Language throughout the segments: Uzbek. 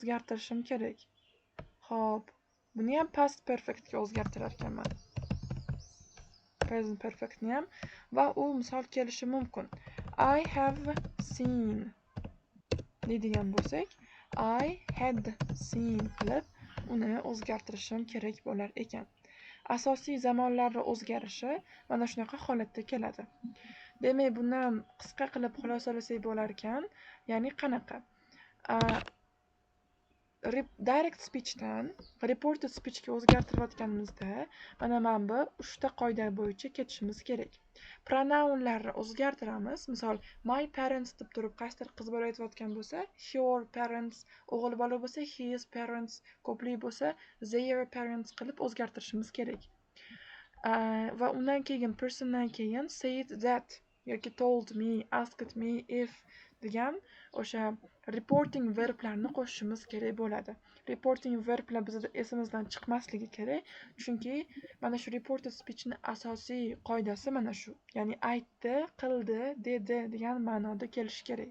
o'zgartirishim kerak. Xo'p, buni ham past perfectga o'zgartirar ekanman. Present perfectni ham va u misol kelishi mumkin. I have seen deydigan bo'lsak, I had seen qilib uni o'zgartirishim kerak bo'lar ekan. Asosiy zamonlarning o'zgarishi mana shunaqa holatda keladi. Demak, buni ham qisqa qilib xulosalasak bo'lar ekan. Ya'ni qanaqa? Direct speechdan reported speechga o'zgartirayotganimizda mana bu 3 ta qoida bo'yicha ketishimiz kerak. Pronounlarni o'zgartiramiz. Misol, my parents deb turib qaysidir qiz bola aytayotgan bo'lsa, your parents, o'g'il bola bo'lsa his parents, ko'plik bo'lsa their parents qilib o'zgartirishimiz kerak. Va undan keyin persondan keyin said that yoki told me, asked me if degan o'sha reporting verblarni qo'shishimiz kerak bo'ladi. Reporting verblar bizda esimizdan chiqmasligi kerak, chunki mana shu reported speechning asosiy qoidasi mana shu. Ya'ni aytdi, qildi, dedi degan ma'noda kelishi kerak.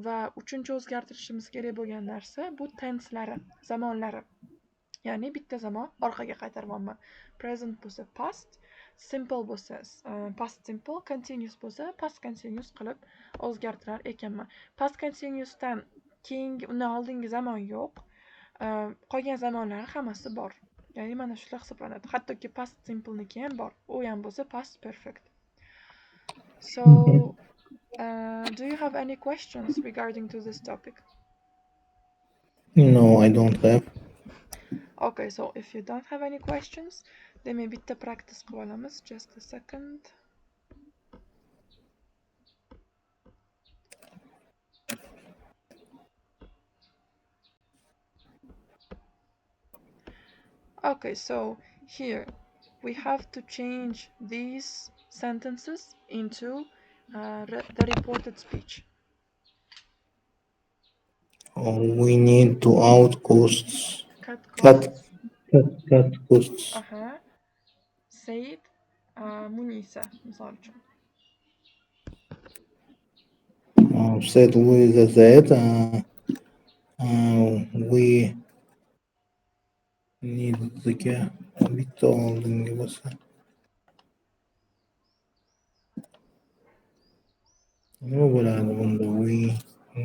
Va uchinchi o'zgartirishimiz kerak bo'lgan narsa bu tenselari, zamonlari. Ya'ni bitta zamon orqaga qaytaryapman. Present bo'lsa past, simple bo'lsa past simple, continuous bo'lsa past continuous qilib o'zgartirar ekanman. Past continuousdan keyingi undan oldingi zamon yo'q. Qolgan zamonlari hammasi bor. Ya'ni mana shular hisoblanadi. Hattoki past simple niki ham bor. U ham bo'lsa past perfect. So, do you have any questions regarding to this topic? No, I don't have. Okay, so if you don't have any questions, then maybe bitta practice qilib olamiz. Just a second. Okay, so here we have to change these sentences into the reported speech. We need to out costs. Cut costs. Said Munisa, misol uchun. Said with that we need bitta oldingi bo'lsa. Nima bo'ladi bunda? We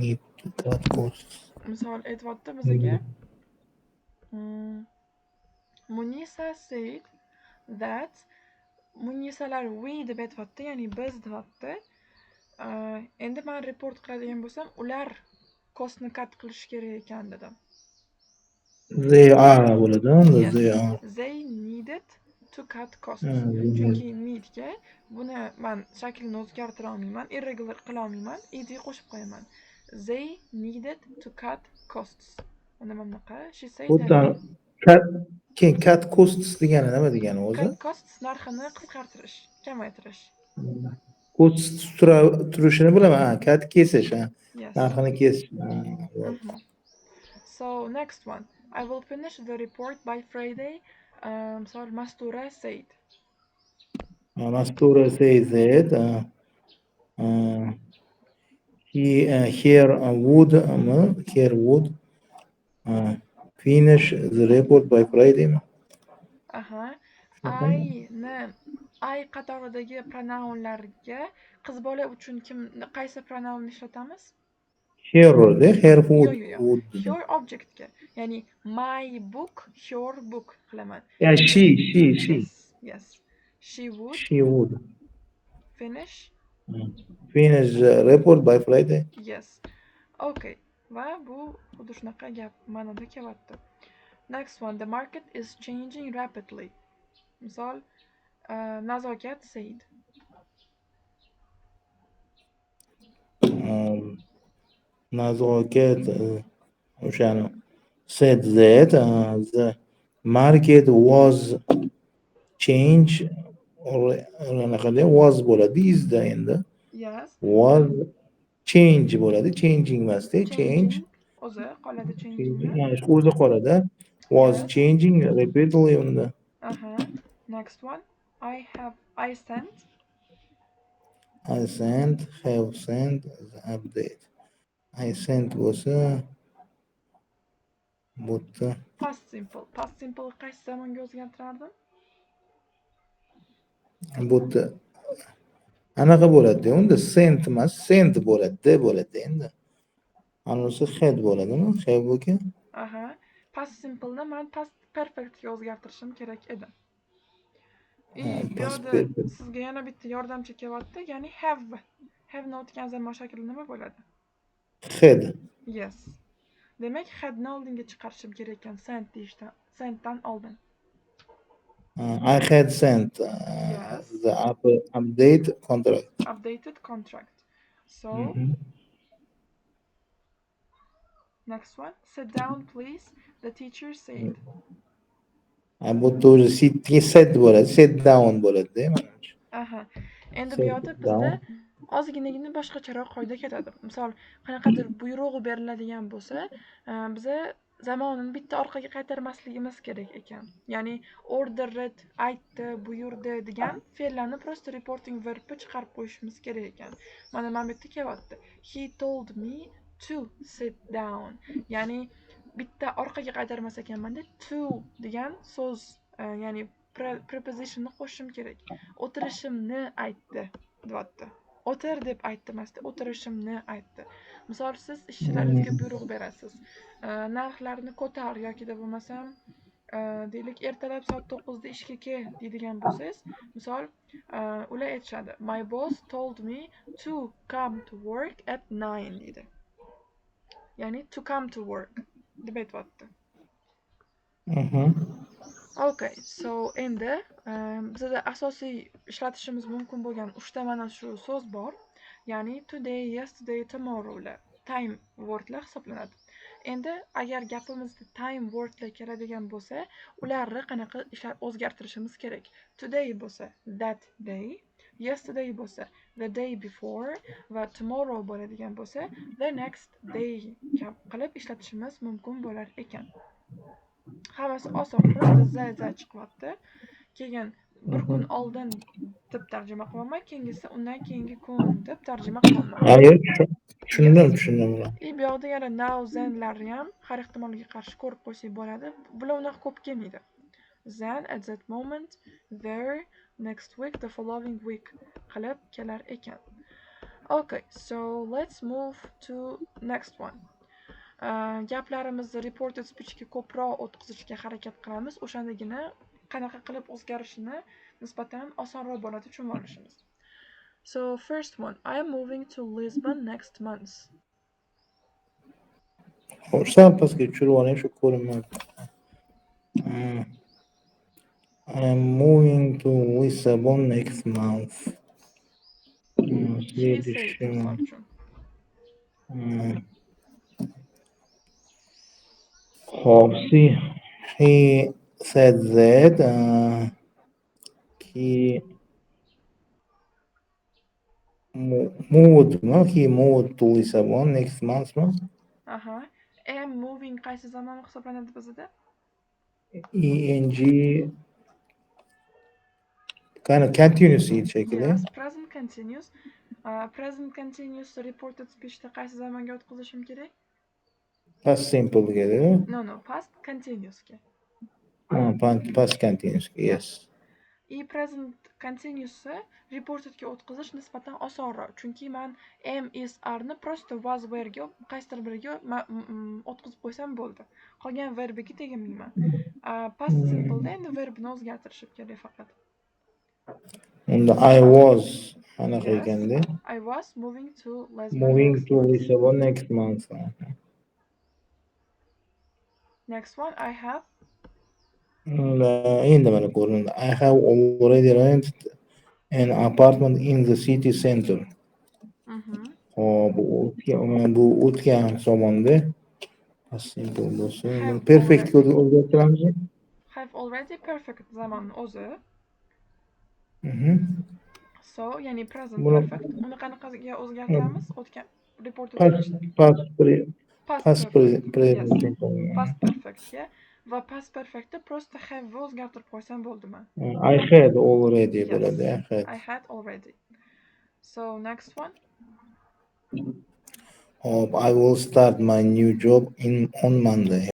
need to cut costs. Misol aytyapti bizga. Munisa said that Munisalar we deb aytyapti, ya'ni biz deyapti. Endi men report qiladigan bo'lsam, ular costni cut qilish kerak ekan dedim. They are bo'ladi, yes. They are. They needed to cut costs. Chunki needga buni men shaklini o'zgartira olmayman, irregular qila olmayman, ed qo'shib qo'yaman. They needed to cut costs. Mana bunaqa. She said that cut costs degani nima degani o'zi? Cut costs narxini qisqartirish, kamaytirish. Costs turishini bilaman. Cut kesish, Yes. Narxini kesish. So next one. I will finish the report by Friday. So Mastura said. Mastura says that here would finish the report by Friday. I qatoridagi pronounlarga qiz bola uchun qaysi pronounni ishlatamiz? Here would. Your objectga. Ya'ni my book, your book qilaman. Yeah, she. Yes. She would finish the report by Friday. Yes. Okay. Va bu xuddi shunaqa gap ma'noda kelyapti. Next one. The market is changing rapidly. Misol, Nazokat said. Nazokat said that the market was change or was bo'ladi izda endi. Yes. Was change bo'ladi, changing emasda, change. O'zi qoladi changing. O'zi qoladi. Was changing rapidly unda. Next one. I sent. Have sent the update. I sent bo'lsa bu yerda Past simple. Past simple qaysi zamonga o'zgartirardim? bu yerda anaqa bo'ladi unda sent emas sent bo'ladi bo'ladi endi anisi had bo'ladimi habuka Aha. Past simple'ni men past perfectga o'zgartirishim kerak edi. Bu yerda sizga yana bitta yordamchi kelyapti, ya'ni have. Have'ni o'tgan zamon shakli nima bo'ladi? had Yes. Demak, hadni oldinga chiqarishim kerak ekan sent deyishdan, sentdan oldin. I had sent Yes. the update contract. Updated contract. So, next one. Sit down, please. The teacher said. Bu yerda o'zi sit bo'ladi, sit down bo'ladi, menimcha. Aha. Endi bu yerda bizda ozginagina boshqacharoq qoida ketadi. Misol, qanaqadir buyrug'i beriladigan bo'lsa, biza zamonini bitta orqaga qaytarmasligimiz kerak ekan. Ya'ni ordered, aytdi, buyurdi degan fe'llarni prosta reporting verb'i chiqarib qo'yishimiz kerak ekan. Mana bu yerda kelyapti. He told me to sit down. Ya'ni bitta orqaga qaytarmas ekanman-da, to degan so'z, ya'ni prepositionni qo'shishim kerak. O'tirishimni aytdi, deyapti. O'tir deb aytdi emasda, o'tirishimni aytdi. Misol, siz ishchilaringizga buyruq berasiz. Narxlarni ko'tar yoki bo'lmasam, deylik, ertalab soat 9 da ishga kel deydigan bo'lsangiz, misol, ular aytishadi. My boss told me to come to work at 9 deydi. Ya'ni to come to work deb aytibdi. Okay, so endi bizda asosiy ishlatishimiz mumkin bo'lgan 3 ta mana shu so'z bor. Ya'ni today, yesterday, tomorrowlar time wordlar hisoblanadi. Endi agar gapimizda time wordlar keladigan bo'lsa, ularni qanaqa o'zgartirishimiz kerak? Today bo'lsa that day, yesterday bo'lsa the day before va tomorrow bo'ladigan bo'lsa the next day qilib ishlatishimiz mumkin bo'lar ekan. Hammasi oson, prosta za chiqyapti. Keyin bir kun oldin deb tarjima qilaman, keyingisi undan keyingi kun deb tarjima qilaman. Tushundim. Bu yoqda yana now, thenlarni ham har ehtimolga qarshi ko'rib qo'ysak bo'ladi. Bular unaqa ko'p kelmaydi. Then, at that moment, there, next week, the following week qilib kelar ekan. Okay, so let's move to next one. Gaplarimizni reported speechga ko'proq o'tkazishga harakat qilamiz. O'shandagina qanaqa qilib o'zgarishini nisbatan osonroq bo'ladi tushunib olishimiz. So first one, I am moving to Lisbon next month. Sal pastga tushirib oling, shu ko'rinmadi. I am moving to Lisbon next month. He said that he moved to Lisbon next month. Am moving qaysi zamon hisoblanadi bizda? eng kind of continuous shekilli. Yes, present continuous. Present continuous reported speechda qaysi zamonga o'tkazishim kerak? Past simple ga. No, past continuous ga. Past continuous, yes. Present continuous reported ga o'tkazish nisbatan osonroq, chunki men am, is, are ni prosta was, were ga qaysidir biriga o'tkazib qo'ysam bo'ldi. Qolgan verbiga tegmayman. Past simple da endi verbni o'zgartirishim kerak faqat. Unda I was anaqa ekanda. I was moving to Lisbon next month. Next one, I have. Endi mana ko'rindi. I have already rented an apartment in the city center. Bu o'tgan zamonda simple bo'lsa, perfect o'zgartiramiz. Have already perfect zamon o'zi. So, ya'ni present perfect. Uni qanaqaga o'zgartiramiz? O'tgan reported past present. Past perfect ga va past perfectda prosta have o'zgartirib qo'ysam bo'ldimi? I had already bo'ladi. I had already. So next one. I will start my new job on Monday.